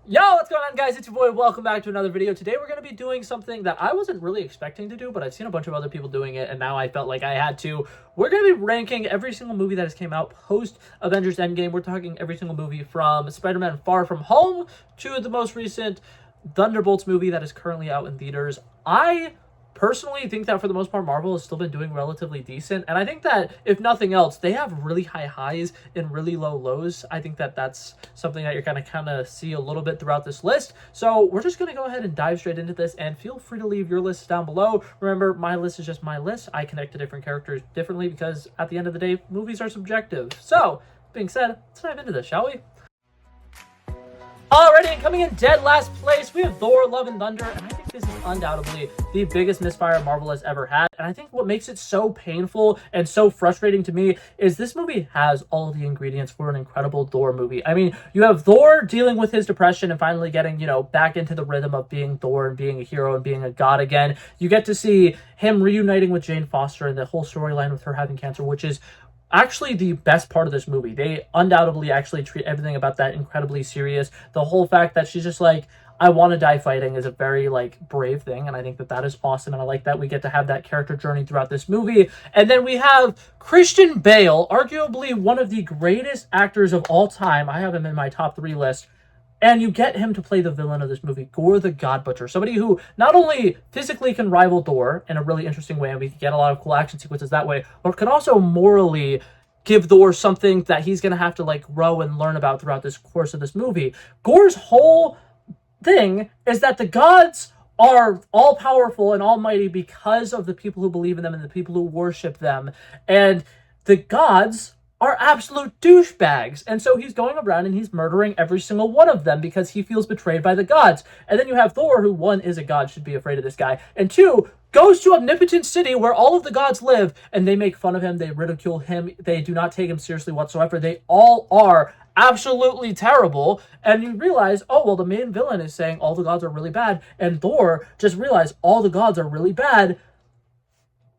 Yo, what's going on, guys? It's your boy. Welcome back to another video. Today we're going to be doing something that I wasn't really expecting to do, but I've seen a bunch of other people doing it, and now I felt like I had to. We're going to be ranking every single movie that has came out post Avengers Endgame. We're talking every single movie from Spider-Man Far From Home to the most recent Thunderbolts movie that is currently out in theaters. I personally think that for the most part Marvel has still been doing relatively decent, and I think that if nothing else they have really high highs and really low lows. I think that that's something that you're going to kind of see a little bit throughout this list, so we're just going to go ahead and dive straight into this, and feel free to leave your lists down below. Remember, my list is just my list. I connect to different characters differently because at the end of the day movies are subjective. So being said, let's dive into this, shall we? Alrighty, and coming in dead last place, we have Thor: Love and Thunder, and I think this is undoubtedly the biggest misfire Marvel has ever had. And I think what makes it so painful and so frustrating to me is this movie has all the ingredients for an incredible Thor movie. I mean, you have Thor dealing with his depression and finally getting, back into the rhythm of being Thor and being a hero and being a god again. You get to see him reuniting with Jane Foster and the whole storyline with her having cancer, which is actually the best part of this movie. They undoubtedly actually treat everything about that incredibly serious. The whole fact that she's just like, I want to die fighting is a very brave thing, and I think that that is awesome, and I like that we get to have that character journey throughout this movie. And then we have Christian Bale, arguably one of the greatest actors of all time. I have him in my top 3 list. And you get him to play the villain of this movie, Gore the God Butcher. Somebody who not only physically can rival Thor in a really interesting way, and we can get a lot of cool action sequences that way, but can also morally give Thor something that he's going to have to grow and learn about throughout this course of this movie. Gore's whole thing is that the gods are all-powerful and almighty because of the people who believe in them and the people who worship them. And the gods are absolute douchebags. And so he's going around and he's murdering every single one of them because he feels betrayed by the gods. And then you have Thor, who, 1, is a god, should be afraid of this guy, and 2, goes to Omnipotent City where all of the gods live, and they make fun of him, they ridicule him, they do not take him seriously whatsoever. They all are absolutely terrible. And you realize, oh, well, the main villain is saying all the gods are really bad, and Thor just realized all the gods are really bad.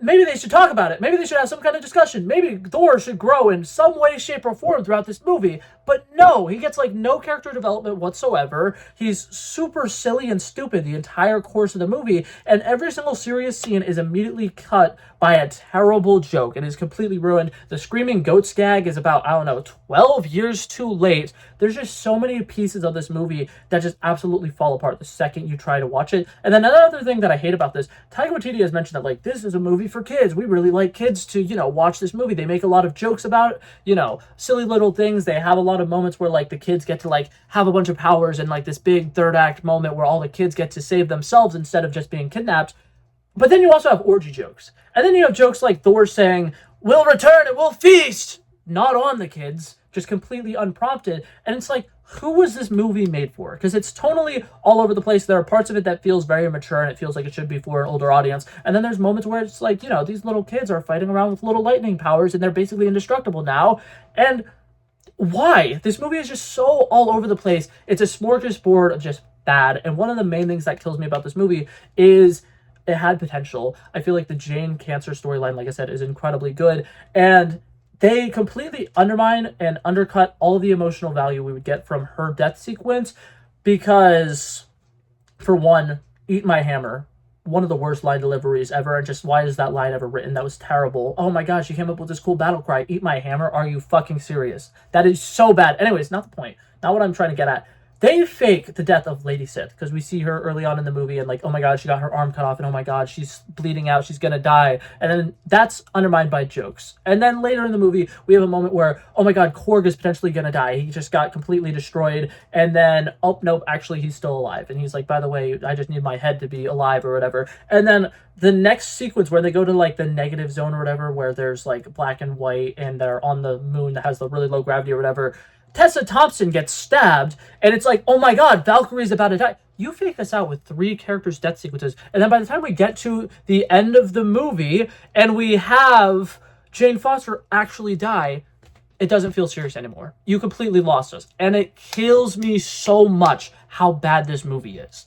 Maybe they should talk about it. Maybe they should have some kind of discussion. Maybe Thor should grow in some way, shape, or form throughout this movie. But no, he gets no character development whatsoever. He's super silly and stupid the entire course of the movie. And every single serious scene is immediately cut by a terrible joke. It is completely ruined. The screaming goats gag is about, 12 years too late. There's just so many pieces of this movie that just absolutely fall apart the second you try to watch it. And then another thing that I hate about this, Taika Waititi has mentioned that this is a movie for kids. We really like kids to, watch this movie. They make a lot of jokes about, silly little things. They have a lot of moments where the kids get to have a bunch of powers, and this big third act moment where all the kids get to save themselves instead of just being kidnapped. But then you also have orgy jokes. And then you have jokes like Thor saying, "We'll return and we'll feast." Not on the kids, just completely unprompted. And it's who was this movie made for? Because it's tonally all over the place. There are parts of it that feels very mature and it feels like it should be for an older audience. And then there's moments where it's these little kids are fighting around with little lightning powers and they're basically indestructible now. And why? This movie is just so all over the place. It's a smorgasbord of just bad. And one of the main things that kills me about this movie is it had potential. I feel like the Jane cancer storyline, like I said, is incredibly good. And they completely undermine and undercut all of the emotional value we would get from her death sequence because, for one, "Eat my hammer." One of the worst line deliveries ever, and just why is that line ever written? That was terrible. Oh my gosh, you came up with this cool battle cry, "Eat my hammer." Are you fucking serious? That is so bad. Anyways, not the point. Not what I'm trying to get at. They fake the death of Lady Sif because we see her early on in the movie and oh my god, she got her arm cut off, and oh my god, she's bleeding out, she's gonna die. And then that's undermined by jokes. And then later in the movie, we have a moment where, oh my god, Korg is potentially gonna die. He just got completely destroyed. And then, oh nope, actually he's still alive. And he's like, by the way, I just need my head to be alive or whatever. And then the next sequence where they go to the negative zone or whatever, where there's black and white and they're on the moon that has the really low gravity or whatever, Tessa Thompson gets stabbed, and it's oh my god, Valkyrie's about to die. You fake us out with 3 characters' death sequences, and then by the time we get to the end of the movie, and we have Jane Foster actually die, it doesn't feel serious anymore. You completely lost us, and it kills me so much how bad this movie is.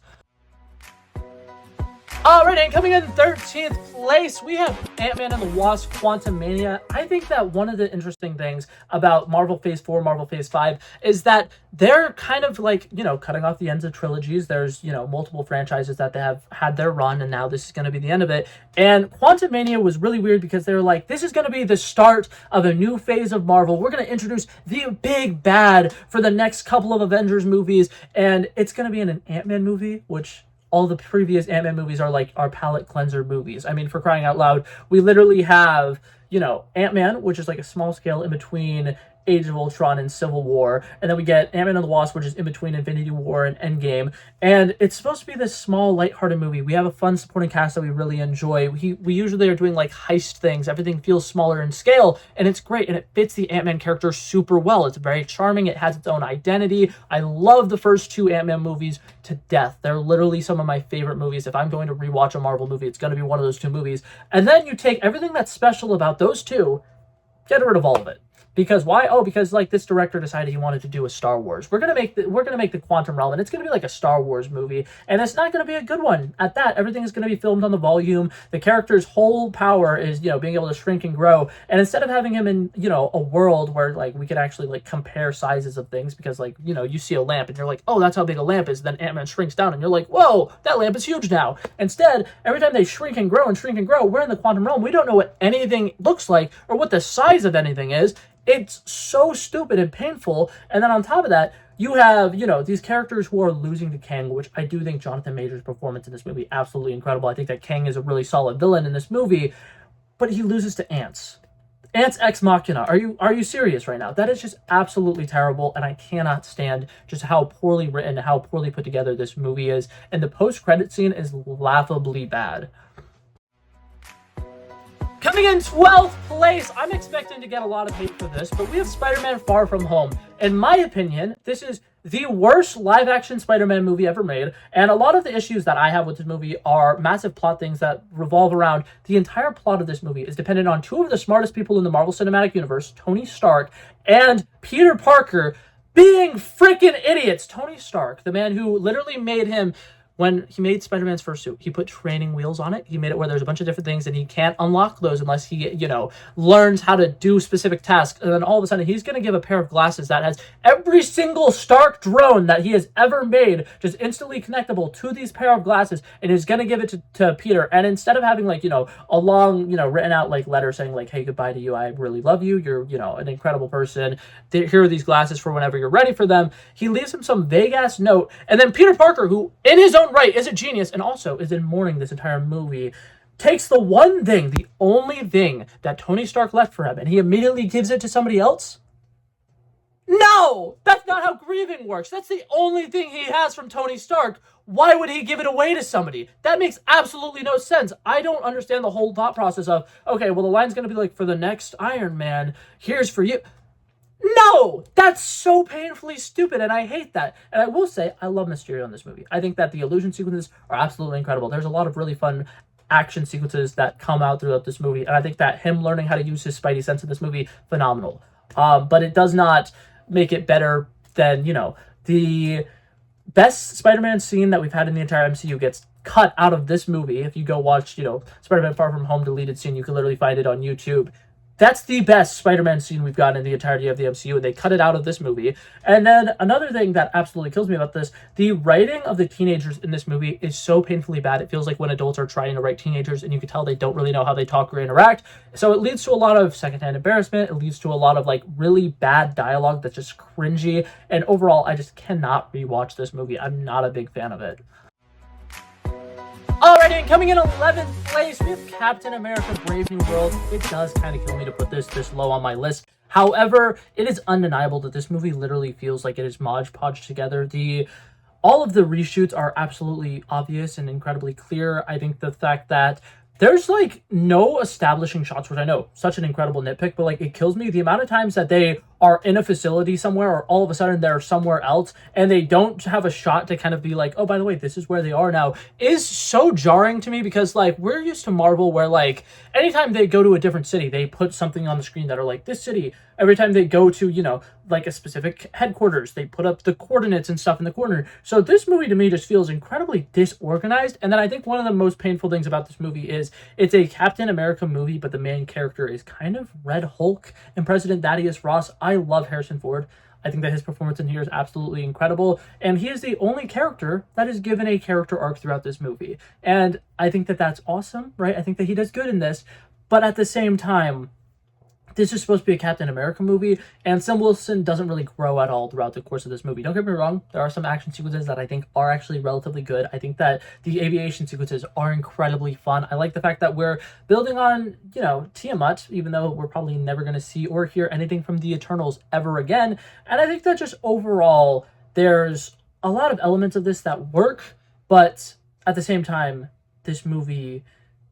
Alright, and coming in 13th place, we have Ant-Man and the Wasp: Quantumania. I think that one of the interesting things about Marvel Phase 4, Marvel Phase 5 is that they're kind of like, cutting off the ends of trilogies. There's, multiple franchises that they have had their run, and now this is going to be the end of it. And Quantumania was really weird because they were like, this is going to be the start of a new phase of Marvel. We're going to introduce the big bad for the next couple of Avengers movies, and it's going to be in an Ant-Man movie, which all the previous Ant-Man movies are like our palate cleanser movies. I mean, for crying out loud, we literally have, Ant-Man, which is like a small scale in between Age of Ultron and Civil War, and then we get Ant-Man and the Wasp, which is in between Infinity War and Endgame, and it's supposed to be this small, lighthearted movie. We have a fun supporting cast that we really enjoy. We usually are doing like heist things. Everything feels smaller in scale, and it's great, and it fits the Ant-Man character super well. It's very charming. It has its own identity. I love the first two Ant-Man movies to death. They're literally some of my favorite movies. If I'm going to rewatch a Marvel movie, it's going to be one of those two movies. And then you take everything that's special about those two, get rid of all of it. Because why? Oh, because like this director decided he wanted to do a Star Wars. We're gonna make the Quantum Realm, and it's gonna be like a Star Wars movie, and it's not gonna be a good one. At that, everything is gonna be filmed on the volume. The character's whole power is being able to shrink and grow. And instead of having him in a world where like we could actually like compare sizes of things, because like you see a lamp and you're like, oh, that's how big a lamp is. Then Ant-Man shrinks down, and you're like, whoa, that lamp is huge now. Instead, every time they shrink and grow, we're in the Quantum Realm. We don't know what anything looks like or what the size of anything is. It's so stupid and painful. And then on top of that, you have, these characters who are losing to Kang, which I do think Jonathan Majors' performance in this movie absolutely incredible. I think that Kang is a really solid villain in this movie, but he loses to Ants. Ants Ex Machina. Are you serious right now? That is just absolutely terrible, and I cannot stand just how poorly written, how poorly put together this movie is. And the post-credit scene is laughably bad. Coming in 12th place, I'm expecting to get a lot of hate for this, but we have Spider-Man Far From Home. In my opinion, this is the worst live-action Spider-Man movie ever made, and a lot of the issues that I have with this movie are massive plot things that revolve around the entire plot of this movie is dependent on two of the smartest people in the Marvel Cinematic Universe, Tony Stark and Peter Parker, being freaking idiots. Tony Stark, the man who literally made him... When he made Spider-Man's first suit, he put training wheels on it. He made it where there's a bunch of different things, and he can't unlock those unless he, learns how to do specific tasks. And then all of a sudden, he's going to give a pair of glasses that has every single Stark drone that he has ever made just instantly connectable to these pair of glasses, and he's going to give it to Peter. And instead of having, a long, written out, letter saying, hey, goodbye to you, I really love you, you're, an incredible person, here are these glasses for whenever you're ready for them, he leaves him some vague-ass note, and then Peter Parker, who, in his own right, is a genius and also is in mourning this entire movie, takes the only thing that Tony Stark left for him, and he immediately gives it to somebody else? No! That's not how grieving works. That's the only thing he has from Tony Stark. Why would he give it away to somebody? That makes absolutely no sense. I don't understand the whole thought process of, okay, well, the line's going to be like, for the next Iron Man, here's for you. No! That's so painfully stupid, and I hate that. And I will say, I love Mysterio in this movie. I think that the illusion sequences are absolutely incredible. There's a lot of really fun action sequences that come out throughout this movie, and I think that him learning how to use his Spidey sense in this movie, phenomenal. But it does not make it better than, the best Spider-Man scene that we've had in the entire MCU gets cut out of this movie. If you go watch, Spider-Man Far From Home deleted scene, you can literally find it on YouTube. That's the best Spider-Man scene we've gotten in the entirety of the MCU, and they cut it out of this movie. And then another thing that absolutely kills me about this, the writing of the teenagers in this movie is so painfully bad. It feels like when adults are trying to write teenagers, and you can tell they don't really know how they talk or interact. So it leads to a lot of secondhand embarrassment. It leads to a lot of really bad dialogue that's just cringy. And overall, I just cannot rewatch this movie. I'm not a big fan of it. Alrighty, and coming in 11th place, we have Captain America Brave New World. It does kind of kill me to put this low on my list. However, it is undeniable that this movie literally feels like it is Mod Podge together. All of the reshoots are absolutely obvious and incredibly clear. I think the fact that there's no establishing shots, which I know, such an incredible nitpick, but it kills me. The amount of times that they are in a facility somewhere, or all of a sudden they're somewhere else, and they don't have a shot to kind of be like, oh, by the way, this is where they are now, is so jarring to me, because like we're used to Marvel where like anytime they go to a different city, they put something on the screen that are like this city. Every time they go to, you know, like a specific headquarters, they put up the coordinates and stuff in the corner. So this movie to me just feels incredibly disorganized. And then I think one of the most painful things about this movie is it's a Captain America movie, but the main character is kind of Red Hulk and President Thaddeus Ross. I love Harrison Ford. I think that his performance in here is absolutely incredible. And he is the only character that is given a character arc throughout this movie. And I think that that's awesome, right? I think that he does good in this. But at the same time, this is supposed to be a Captain America movie, and Sam Wilson doesn't really grow at all throughout the course of this movie. Don't get me wrong, there are some action sequences that I think are actually relatively good. I think that the aviation sequences are incredibly fun. I like the fact that we're building on, you know, Tiamat, even though we're probably never going to see or hear anything from the Eternals ever again. And I think that just overall, there's a lot of elements of this that work, but at the same time, this movie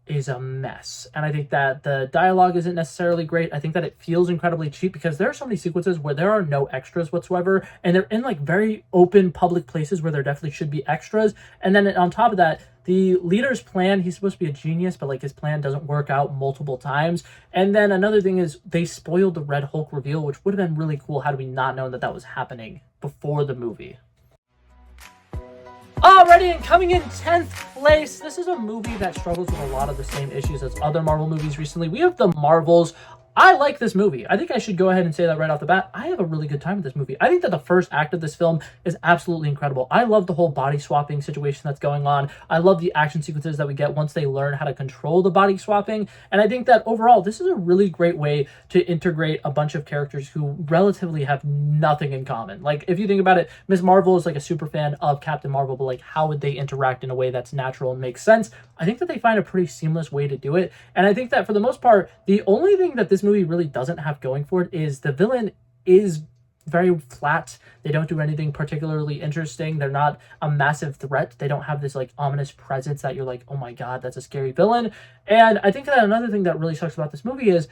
is a mess. And I think that the dialogue isn't necessarily great. I think that it feels incredibly cheap, because there are so many sequences where there are no extras whatsoever, and they're in like very open public places where there definitely should be extras. And then on top of that, the leader's plan, he's supposed to be a genius, but like his plan doesn't work out multiple times. And then another thing is they spoiled the Red Hulk reveal, which would have been really cool had we not known that that was happening before the movie. Alrighty, and coming in 10th place, this is a movie that struggles with a lot of the same issues as other Marvel movies recently. We have The Marvels. I like this movie. I think I should go ahead and say that right off the bat. I have a really good time with this movie. I think that the first act of this film is absolutely incredible. I love the whole body swapping situation that's going on. I love the action sequences that we get once they learn how to control the body swapping. And I think that overall, this is a really great way to integrate a bunch of characters who relatively have nothing in common. Like, if you think about it, Ms. Marvel is like a super fan of Captain Marvel, but like, how would they interact in a way that's natural and makes sense? I think that they find a pretty seamless way to do it. And I think that for the most part, the only thing that this movie really doesn't have going for it is the villain is very flat. They don't do anything particularly interesting. They're not a massive threat. They don't have this like ominous presence that you're like, oh my god, that's a scary villain. And I think that another thing that really sucks about this movie is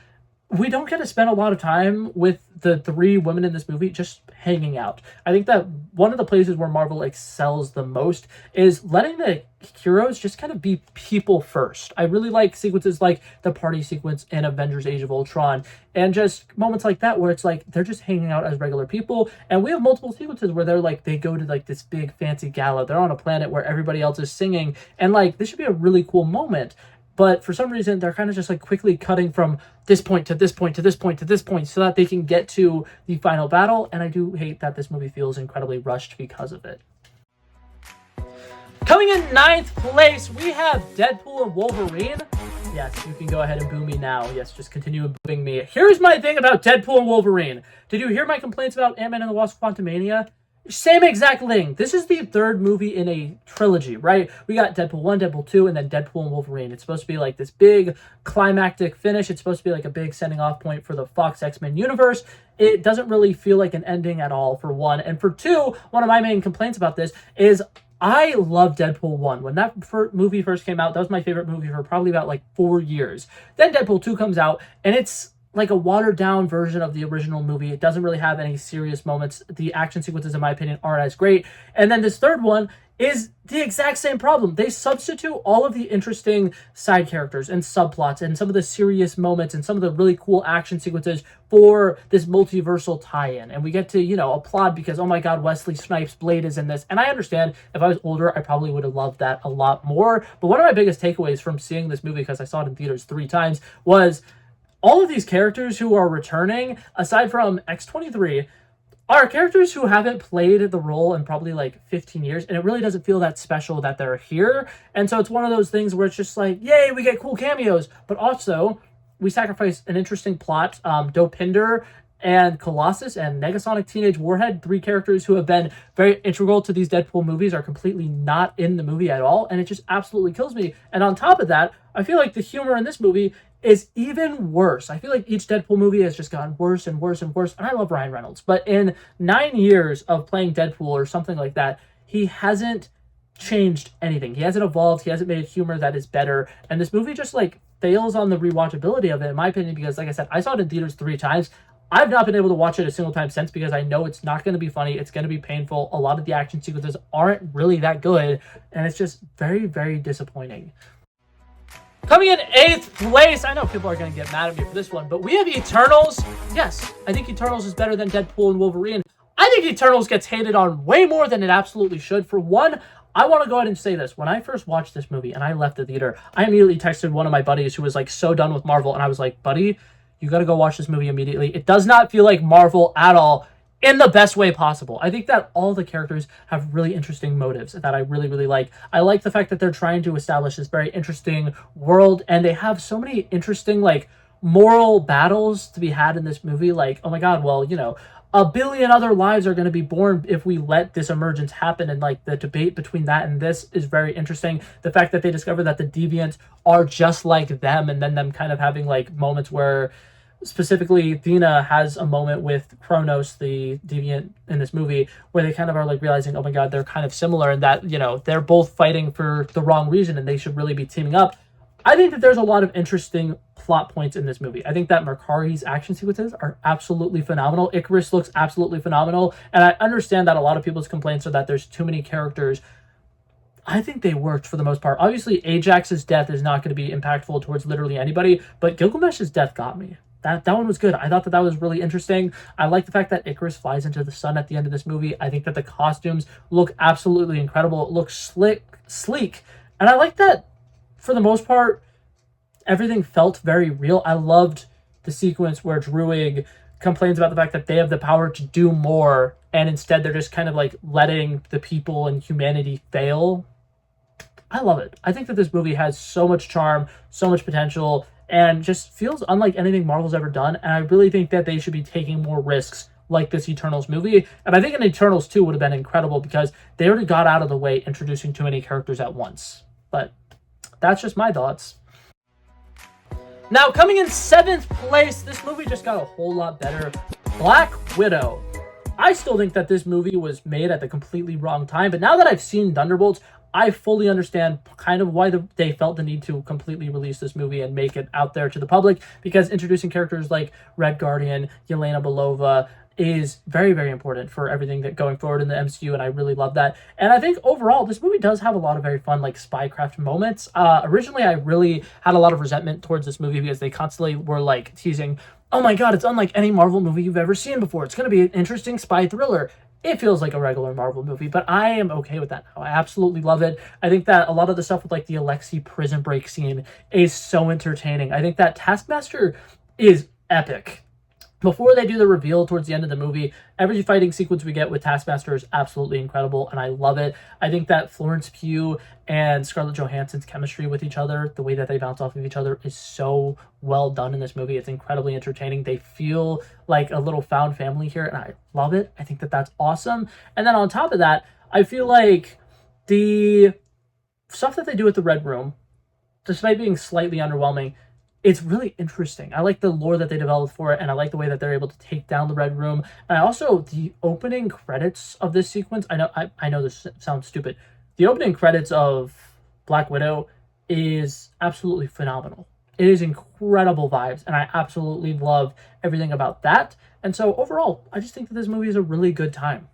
we don't get to spend a lot of time with the three women in this movie just hanging out. I think that one of the places where Marvel excels the most is letting the heroes just kind of be people first. I really like sequences like the party sequence in Avengers Age of Ultron, and just moments like that where it's like they're just hanging out as regular people. And we have multiple sequences where they're like, they go to like this big fancy gala. They're on a planet where everybody else is singing, and like this should be a really cool moment. But for some reason, they're kind of just like quickly cutting from this point to this point to this point to this point so that they can get to the final battle. And I do hate that this movie feels incredibly rushed because of it. Coming in 9th place, we have Deadpool and Wolverine. Yes, you can go ahead and boo me now. Yes, just continue booing me. Here's my thing about Deadpool and Wolverine. Did you hear my complaints about Ant-Man and the Wasp: Quantumania? Same exact thing. This is the third movie in a trilogy, right? We got Deadpool 1, Deadpool 2, and then Deadpool and Wolverine. It's supposed to be like this big climactic finish. It's supposed to be like a big sending off point for the Fox X-Men universe. It doesn't really feel like an ending at all, for one. And for two, one of my main complaints about this is I love Deadpool 1. When that movie first came out, that was my favorite movie for probably about like 4 years. Then Deadpool 2 comes out, and it's like a watered down version of the original movie. It doesn't really have any serious moments. The action sequences, in my opinion, aren't as great. And then this third one is the exact same problem. They substitute all of the interesting side characters and subplots and some of the serious moments and some of the really cool action sequences for this multiversal tie-in. And we get to, you know, applaud because, oh my god, Wesley Snipes' Blade is in this. And I understand if I was older, I probably would have loved that a lot more. But one of my biggest takeaways from seeing this movie, because I saw it in theaters 3 times, was all of these characters who are returning, aside from X-23, are characters who haven't played the role in probably like 15 years, and it really doesn't feel that special that they're here. And so it's one of those things where it's just like, yay, we get cool cameos, but also we sacrifice an interesting plot. Dopinder and Colossus and Negasonic Teenage Warhead, 3 characters who have been very integral to these Deadpool movies, are completely not in the movie at all, and it just absolutely kills me. And on top of that, I feel like the humor in this movie is even worse. I feel like each Deadpool movie has just gotten worse and worse and worse, and I love Ryan Reynolds, but in 9 years of playing Deadpool or something like that, he hasn't changed anything. He hasn't evolved. He hasn't made humor that is better, and this movie just like fails on the rewatchability of it, in my opinion, because like I said, I saw it in theaters 3 times. I've not been able to watch it a single time since because I know it's not going to be funny. It's going to be painful. A lot of the action sequences aren't really that good, and it's just very, very disappointing. Coming in 8th place, I know people are going to get mad at me for this one, but we have Eternals. Yes, I think Eternals is better than Deadpool and Wolverine. I think Eternals gets hated on way more than it absolutely should. For one, I want to go ahead and say this. When I first watched this movie and I left the theater, I immediately texted one of my buddies who was like so done with Marvel, and I was like, buddy, you got to go watch this movie immediately. It does not feel like Marvel at all, in the best way possible. I think that all the characters have really interesting motives that I really, really like. I like the fact that they're trying to establish this very interesting world, and they have so many interesting, like, moral battles to be had in this movie. Like, oh my god, well, you know, a billion other lives are going to be born if we let this emergence happen, and like the debate between that and this is very interesting. The fact that they discover that the deviants are just like them, and then them kind of having like moments where specifically Athena has a moment with Kronos, the deviant in this movie, where they kind of are like realizing, oh my god, they're kind of similar, and that, you know, they're both fighting for the wrong reason and they should really be teaming up. I think that there's a lot of interesting plot points in this movie. I think that Mercari's action sequences are absolutely phenomenal. Icarus looks absolutely phenomenal, and I understand that a lot of people's complaints are that there's too many characters. I think they worked for the most part. Obviously, Ajax's death is not going to be impactful towards literally anybody, but Gilgamesh's death got me. That one was good. I thought that was really interesting. I like the fact that Icarus flies into the sun at the end of this movie. I think that the costumes look absolutely incredible. It looks sleek. And I like that, for the most part, everything felt very real. I loved the sequence where Druig complains about the fact that they have the power to do more, and instead they're just kind of like letting the people and humanity fail. I love it. I think that this movie has so much charm, so much potential, and just feels unlike anything Marvel's ever done. And I really think that they should be taking more risks like this Eternals movie. And I think an Eternals 2 would have been incredible because they already got out of the way introducing too many characters at once. But that's just my thoughts. Now, coming in 7th place, this movie just got a whole lot better. Black Widow. I still think that this movie was made at the completely wrong time, but now that I've seen Thunderbolts, I fully understand kind of why they felt the need to completely release this movie and make it out there to the public, because introducing characters like Red Guardian, Yelena Belova, is very, very important for everything that going forward in the MCU, and I really love that. And I think overall, this movie does have a lot of very fun, like, spycraft moments. Originally, I really had a lot of resentment towards this movie because they constantly were, like, teasing, oh my god, it's unlike any Marvel movie you've ever seen before. It's going to be an interesting spy thriller. It feels like a regular Marvel movie, but I am okay with that now. I absolutely love it. I think that a lot of the stuff with, like, the Alexei prison break scene is so entertaining. I think that Taskmaster is epic. Before they do the reveal towards the end of the movie, every fighting sequence we get with Taskmaster is absolutely incredible, and I love it. I think that Florence Pugh and Scarlett Johansson's chemistry with each other, the way that they bounce off of each other, is so well done in this movie. It's incredibly entertaining. They feel like a little found family here, and I love it. I think that that's awesome. And then on top of that, I feel like the stuff that they do at the Red Room, despite being slightly underwhelming, it's really interesting. I like the lore that they developed for it, and I like the way that they're able to take down the Red Room. And I also, the opening credits of this sequence, I know this sounds stupid. The opening credits of Black Widow is absolutely phenomenal. It is incredible vibes, and I absolutely love everything about that. And so overall, I just think that this movie is a really good time.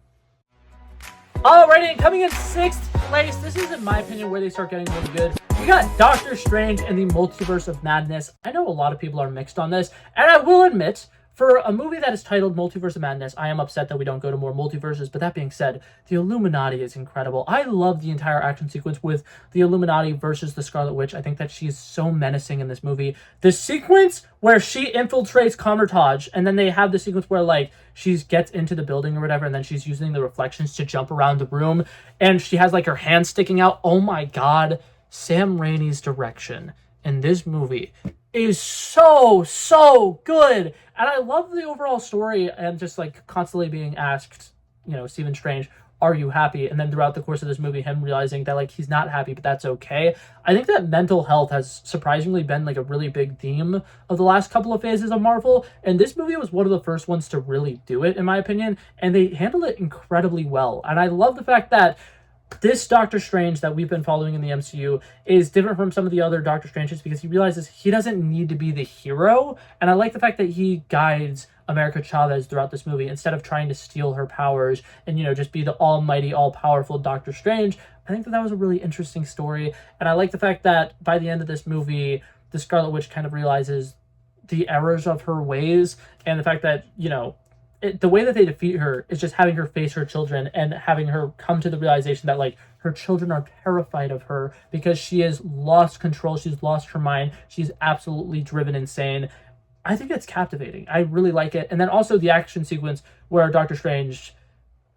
Alrighty, and coming in 6th place, this is, in my opinion, where they start getting really good. We got Doctor Strange and the Multiverse of Madness. I know a lot of people are mixed on this, and I will admit, for a movie that is titled Multiverse of Madness, I am upset that we don't go to more multiverses, but that being said, the Illuminati is incredible. I love the entire action sequence with the Illuminati versus the Scarlet Witch. I think that she's so menacing in this movie. The sequence where she infiltrates Comertage, and then they have the sequence where, like, she gets into the building or whatever, and then she's using the reflections to jump around the room, and she has, like, her hand sticking out. Oh my god. Sam Raimi's direction in this movie is so good. And I love the overall story, and just like constantly being asked, you know, Stephen Strange, are you happy? And then throughout the course of this movie, him realizing that, like, he's not happy, but that's okay. I think that mental health has surprisingly been, like, a really big theme of the last couple of phases of Marvel. And this movie was one of the first ones to really do it, in my opinion. And they handled it incredibly well. And I love the fact that this Doctor Strange that we've been following in the MCU is different from some of the other Doctor Stranges because he realizes he doesn't need to be the hero. And I like the fact that he guides America Chavez throughout this movie instead of trying to steal her powers and, just be the almighty, all-powerful Doctor Strange. I think that that was a really interesting story, and I like the fact that by the end of this movie, the Scarlet Witch kind of realizes the errors of her ways, and the fact that, the way that they defeat her is just having her face her children and having her come to the realization that, like, her children are terrified of her because she has lost control, she's lost her mind, she's absolutely driven insane. I think it's captivating. I really like it. And then also the action sequence where Doctor Strange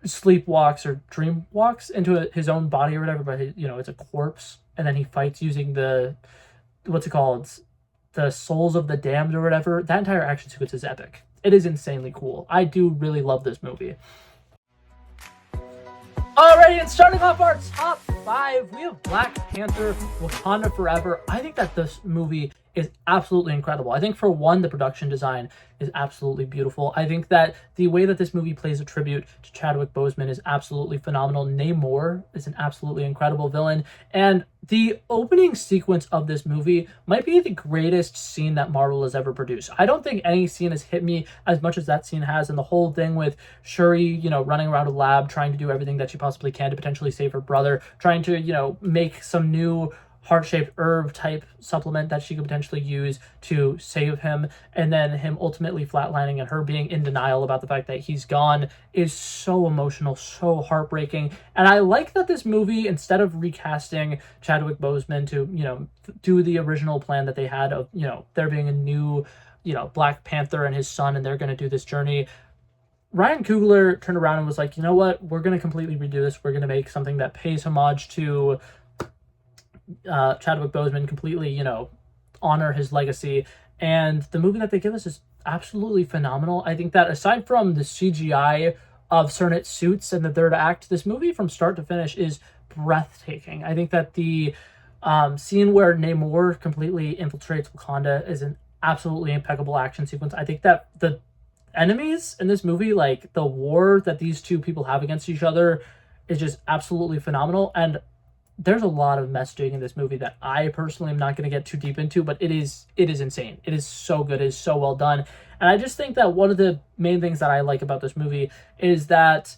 sleepwalks or dream walks into his own body or whatever, but it's a corpse, and then he fights using the, what's it called, the souls of the damned or whatever. That entire action sequence is epic. It is insanely cool. I do really love this movie. Alrighty, and starting off our top 5, we have Black Panther, Wakanda Forever. I think that this movie is absolutely incredible. I think, for one, the production design is absolutely beautiful. I think that the way that this movie plays a tribute to Chadwick Boseman is absolutely phenomenal. Namor is an absolutely incredible villain, and the opening sequence of this movie might be the greatest scene that Marvel has ever produced. I don't think any scene has hit me as much as that scene has, and the whole thing with Shuri, running around a lab, trying to do everything that she possibly can to potentially save her brother, trying to, make some new heart-shaped herb type supplement that she could potentially use to save him, and then him ultimately flatlining and her being in denial about the fact that he's gone is so emotional, so heartbreaking. And I like that this movie, instead of recasting Chadwick Boseman to, do the original plan that they had of, there being a new, Black Panther and his son, and they're going to do this journey, Ryan Coogler turned around and was like, you know what, we're going to completely redo this. We're going to make something that pays homage to Chadwick Boseman, completely, honor his legacy. And the movie that they give us is absolutely phenomenal. I think that aside from the CGI of certain suits in the third act, this movie from start to finish is breathtaking. I think that the scene where Namor completely infiltrates Wakanda is an absolutely impeccable action sequence. I think that the enemies in this movie, like the war that these two people have against each other, is just absolutely phenomenal. And there's a lot of messaging in this movie that I personally am not going to get too deep into, but it is insane. It is so good. It is so well done. And I just think that one of the main things that I like about this movie is that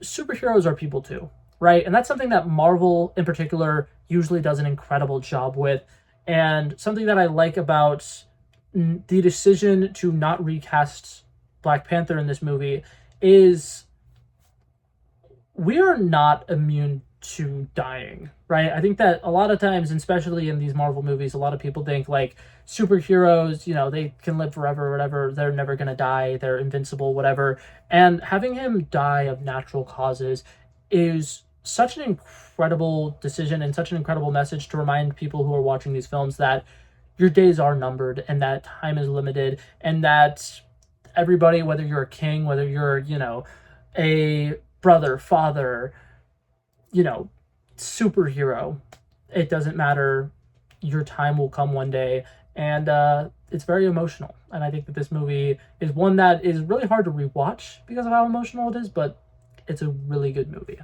superheroes are people too, right? And that's something that Marvel in particular usually does an incredible job with. And something that I like about the decision to not recast Black Panther in this movie is we are not immune to dying, right? I think that a lot of times, especially in these Marvel movies, a lot of people think like superheroes, they can live forever or whatever, they're never gonna die, they're invincible, whatever. And having him die of natural causes is such an incredible decision and such an incredible message to remind people who are watching these films that your days are numbered and that time is limited, and that everybody, whether you're a king, whether you're, a brother, father, superhero, it doesn't matter, your time will come one day. And it's very emotional, and I think that this movie is one that is really hard to rewatch because of how emotional it is, but it's a really good movie.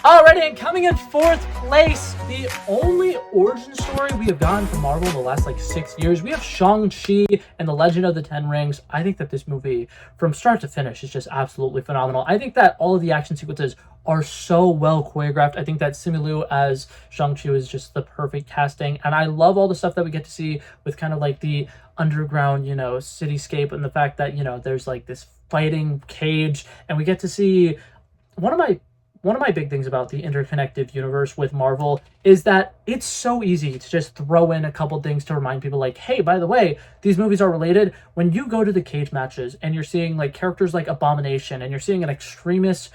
Alrighty, and coming in 4th place, the only origin story we have gotten from Marvel in the last 6 years, we have Shang-Chi and the Legend of the Ten Rings. I think that this movie, from start to finish, is just absolutely phenomenal. I think that all of the action sequences are so well choreographed. I think that Simu Liu as Shang-Chi is just the perfect casting, and I love all the stuff that we get to see with kind of the underground, cityscape, and the fact that, there's this fighting cage, and we get to see one of my big things about the interconnected universe with Marvel is that it's so easy to just throw in a couple things to remind people hey, by the way, these movies are related. When you go to the cage matches and you're seeing characters like Abomination, and you're seeing an extremist,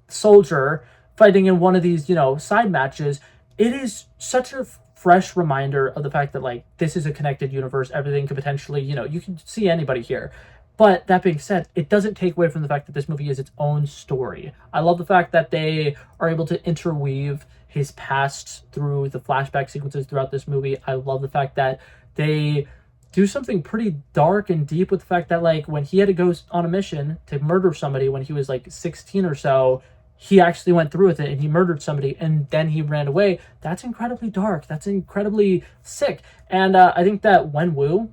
soldier fighting in one of these, side matches, it is such a fresh reminder of the fact that this is a connected universe. Everything could potentially, you can see anybody here. But that being said, it doesn't take away from the fact that this movie is its own story. I love the fact that they are able to interweave his past through the flashback sequences throughout this movie. I love the fact that they do something pretty dark and deep with the fact that when he had to go on a mission to murder somebody when he was 16 or so, he actually went through with it and he murdered somebody and then he ran away. That's incredibly dark. That's incredibly sick. And I think that Wenwu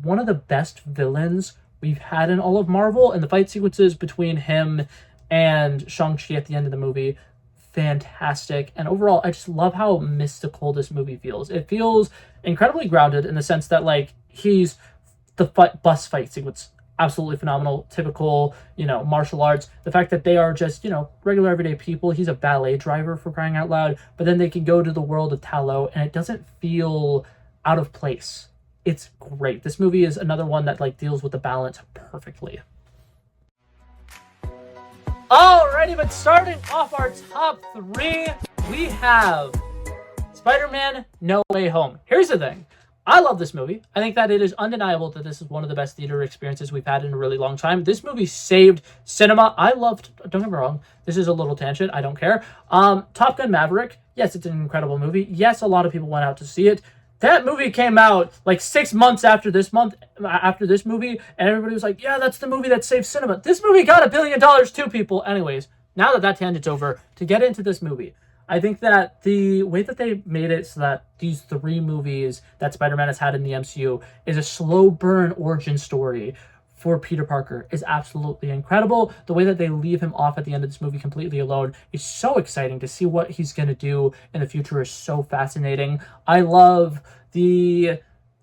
one of the best villains we've had in all of Marvel, and the fight sequences between him and Shang-Chi at the end of the movie, fantastic. And overall, I just love how mystical this movie feels. It feels incredibly grounded in the sense that, like, bus fight sequence, absolutely phenomenal, typical, martial arts. The fact that they are just, regular everyday people. He's a ballet driver, for crying out loud, but then they can go to the world of Ta Lo, and it doesn't feel out of place. It's great. This movie is another one that, like, deals with the balance perfectly. Alrighty, but starting off our top 3, we have Spider-Man No Way Home. Here's the thing. I love this movie. I think that it is undeniable that this is one of the best theater experiences we've had in a really long time. This movie saved cinema. I loved, don't get me wrong, this is a little tangent, I don't care. Top Gun Maverick, yes, it's an incredible movie. Yes, a lot of people went out to see it. That movie came out like 6 months after this movie, and everybody was like, yeah, that's the movie that saved cinema. This movie got $1 billion too, people. Anyways, now that tangent's over, to get into this movie, I think that the way that they made it so that these 3 movies that Spider-Man has had in the MCU is a slow burn origin story for Peter Parker is absolutely incredible. The way that they leave him off at the end of this movie completely alone is so exciting. To see what he's going to do in the future is so fascinating. I love the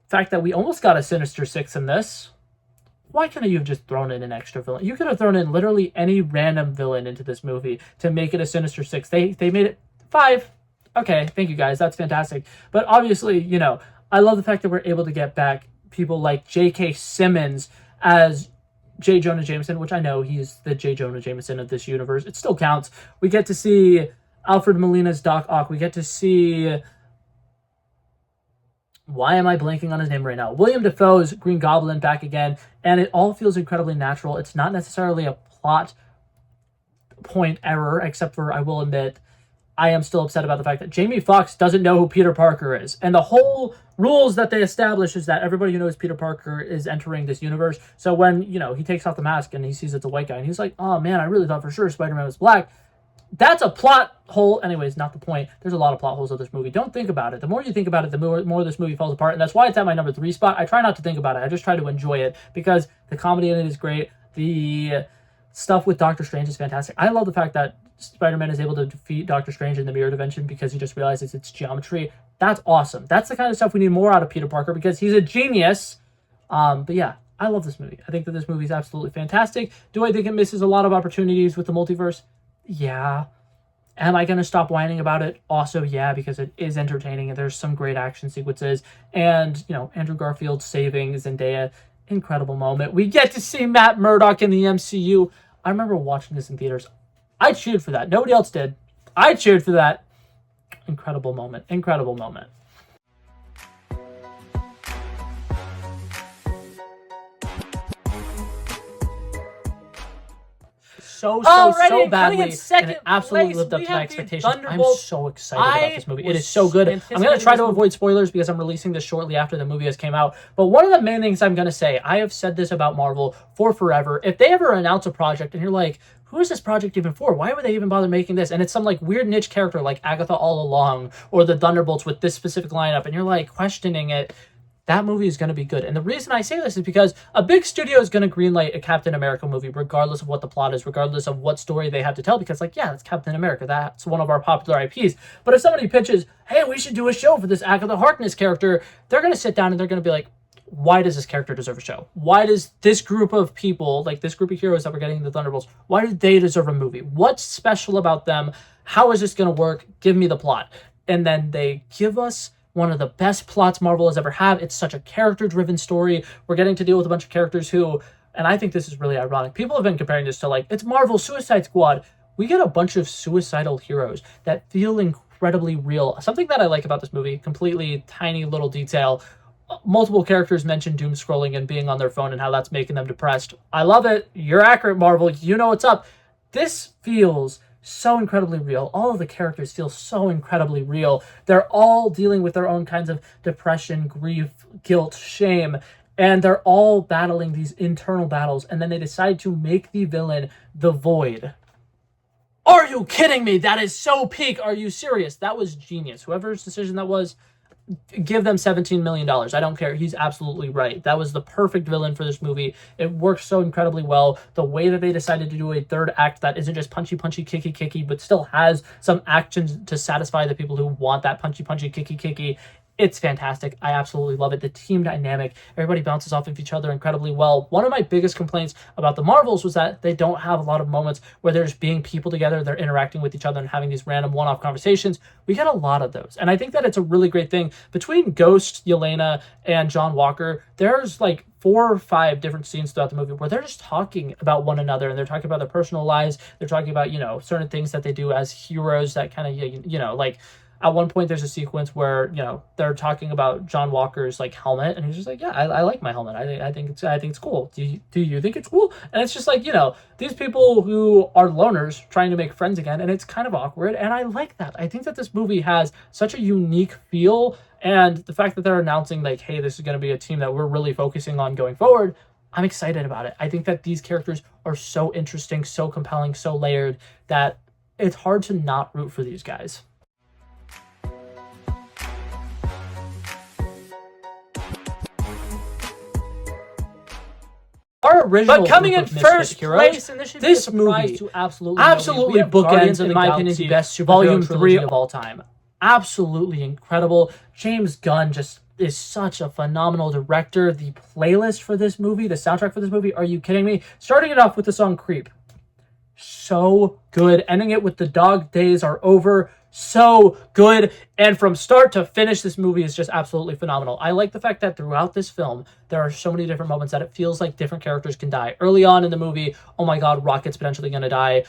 fact that we almost got a Sinister Six in this. Why couldn't you have just thrown in an extra villain? You could have thrown in literally any random villain into this movie to make it a Sinister Six. They made it 5. Okay, thank you guys. That's fantastic. But obviously, I love the fact that we're able to get back people like J.K. Simmons as J. Jonah Jameson, which I know he's the J. Jonah Jameson of this universe. It still counts. We get to see Alfred Molina's Doc Ock. We get to see... Why am I blanking on his name right now? William Dafoe's Green Goblin back again, and it all feels incredibly natural. It's not necessarily a plot point error, except for, I will admit, I am still upset about the fact that Jamie Foxx doesn't know who Peter Parker is. And the whole rules that they establish is that everybody who knows Peter Parker is entering this universe. So when, he takes off the mask and he sees it's a white guy and he's like, oh man, I really thought for sure Spider-Man was black. That's a plot hole. Anyways, not the point. There's a lot of plot holes of this movie. Don't think about it. The more you think about it, the more this movie falls apart. And that's why it's at my number 3 spot. I try not to think about it. I just try to enjoy it because the comedy in it is great. The stuff with Doctor Strange is fantastic. I love the fact that Spider-Man is able to defeat Doctor Strange in the mirror dimension because he just realizes it's geometry. That's awesome. That's the kind of stuff we need more out of Peter Parker because he's a genius. But yeah, I love this movie. I think that this movie is absolutely fantastic. Do I think it misses a lot of opportunities with the multiverse? Yeah. Am I going to stop whining about it? Also, yeah, because it is entertaining and there's some great action sequences. And, Andrew Garfield saving Zendaya, incredible moment. We get to see Matt Murdock in the MCU. I remember watching this in theaters. I cheered for that. Nobody else did. I cheered for that. Incredible moment. Incredible moment. So badly, and it absolutely lived up to my expectations. I'm so excited about this movie. It is so good. I'm going to try to avoid spoilers because I'm releasing this shortly after the movie has came out. But one of the main things I'm going to say, I have said this about Marvel for forever. If they ever announce a project and you're like, who is this project even for? Why would they even bother making this? And it's some like weird niche character like Agatha All Along or the Thunderbolts with this specific lineup, and you're like questioning it. That movie is going to be good. And the reason I say this is because a big studio is going to greenlight a Captain America movie regardless of what the plot is, regardless of what story they have to tell, because like, yeah, it's Captain America. That's one of our popular IPs. But if somebody pitches, hey, we should do a show for this Agatha Harkness character, they're going to sit down and they're going to be like, why does this character deserve a show? Why does this group of people, like this group of heroes that we're getting in the Thunderbolts, why do they deserve a movie? What's special about them? How is this going to work? Give me the plot. And then they give us one of the best plots Marvel has ever had. It's such a character-driven story. We're getting to deal with a bunch of characters who, and I think this is really ironic, people have been comparing this to like, it's Marvel Suicide Squad. We get a bunch of suicidal heroes that feel incredibly real. Something that I like about this movie, completely tiny little detail, multiple characters mention doom scrolling and being on their phone and how that's making them depressed. I love it. You're accurate, Marvel. You know what's up. This feels so incredibly real. All of the characters feel so incredibly real. They're all dealing with their own kinds of depression, grief, guilt, shame, and they're all battling these internal battles, and then they decide to make the villain the Void. Are you kidding me? That is so peak. Are you serious? That was genius. Whoever's decision that was, give them $17 million. I don't care. He's absolutely right. That was the perfect villain for this movie. It works so incredibly well. The way that they decided to do a third act that isn't just punchy, punchy, kicky, kicky, but still has some actions to satisfy the people who want that punchy, punchy, kicky, kicky. It's fantastic. I absolutely love it. The team dynamic, everybody bounces off of each other incredibly well. One of my biggest complaints about the Marvels was that they don't have a lot of moments where they're just being people together, they're interacting with each other and having these random one-off conversations. We get a lot of those. And I think that it's a really great thing. Between Ghost, Yelena, and John Walker, there's like 4 or 5 different scenes throughout the movie where they're just talking about one another, and they're talking about their personal lives. They're talking about, certain things that they do as heroes that kind of, like, at one point there's a sequence where they're talking about John Walker's like helmet, and he's just like, yeah, I like my helmet. I think it's cool. Do you think it's cool? And it's just like, these people who are loners trying to make friends again, and it's kind of awkward, and I like that. I think that this movie has such a unique feel, and the fact that they're announcing like, hey, this is going to be a team that we're really focusing on going forward, I'm excited about it. I think that these characters are so interesting, so compelling, so layered that it's hard to not root for these guys. Our original, but coming in first place, and this movie to absolutely bookends, in my opinion, the best Volume 3 of all time. Absolutely incredible. James Gunn just is such a phenomenal director. The playlist for this movie, the soundtrack for this movie, are you kidding me? Starting it off with the song Creep. So good. Ending it with The Dog Days Are Over. So good. And from start to finish, this movie is just absolutely phenomenal. I like the fact that throughout this film, there are so many different moments that it feels like different characters can die. Early on in the movie, oh my god, Rocket's potentially going to die.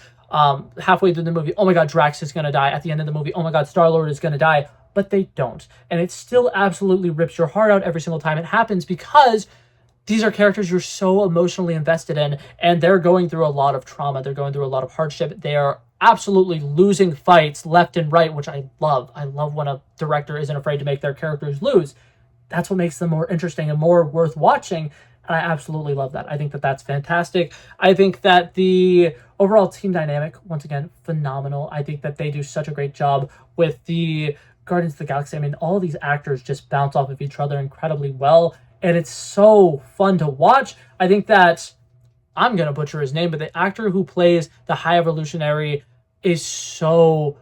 Halfway through the movie, oh my god, Drax is going to die. At the end of the movie, oh my god, Star-Lord is going to die. But they don't. And it still absolutely rips your heart out every single time it happens, because these are characters you're so emotionally invested in, and they're going through a lot of trauma. They're going through a lot of hardship. They are absolutely losing fights left and right, which I love. I love when a director isn't afraid to make their characters lose. That's what makes them more interesting and more worth watching, and I absolutely love that. I think that that's fantastic. I think that the overall team dynamic, once again, phenomenal. I think that they do such a great job with the Guardians of the Galaxy. I mean, all these actors just bounce off of each other incredibly well, and it's so fun to watch. I think that, I'm going to butcher his name, but the actor who plays the High Evolutionary is so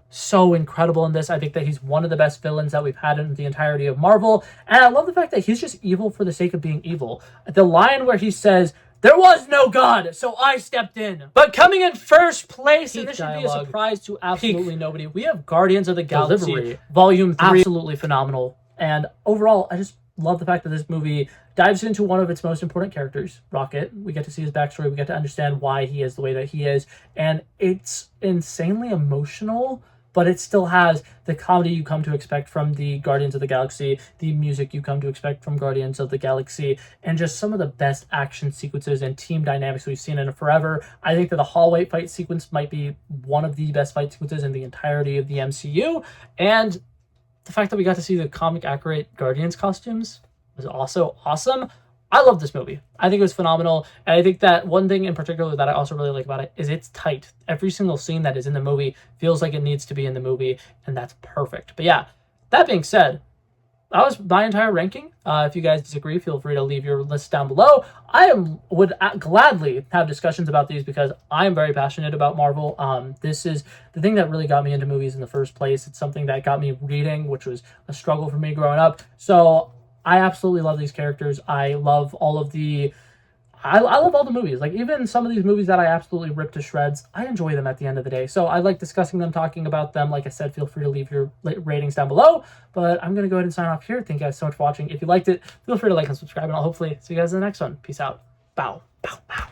incredible in this. I think that he's one of the best villains that we've had in the entirety of Marvel. And I love the fact that he's just evil for the sake of being evil. The line where he says, "There was no God, so I stepped in." But coming in first place, and this should be a surprise to absolutely nobody, we have Guardians of the Galaxy Volume 3. Absolutely phenomenal. And overall, I just love the fact that this movie dives into one of its most important characters, Rocket. We get to see his backstory. We get to understand why he is the way that he is. And it's insanely emotional, but it still has the comedy you come to expect from the Guardians of the Galaxy, the music you come to expect from Guardians of the Galaxy, and just some of the best action sequences and team dynamics we've seen in forever. I think that the hallway fight sequence might be one of the best fight sequences in the entirety of the MCU. And the fact that we got to see the comic accurate Guardians costumes was also awesome. I love this movie. I think it was phenomenal. And I think that one thing in particular that I also really like about it is it's tight. Every single scene that is in the movie feels like it needs to be in the movie, and that's perfect. But yeah, that being said, that was my entire ranking. If you guys disagree, feel free to leave your list down below. Would gladly have discussions about these because I am very passionate about Marvel. This is the thing that really got me into movies in the first place. It's something that got me reading, which was a struggle for me growing up. So I absolutely love these characters. I love all of the... I love all the movies. Like, even some of these movies that I absolutely rip to shreds, I enjoy them at the end of the day. So I like discussing them, talking about them. Like I said, feel free to leave your ratings down below. But I'm going to go ahead and sign off here. Thank you guys so much for watching. If you liked it, feel free to like and subscribe, and I'll hopefully see you guys in the next one. Peace out. Bow. Bow. Bow.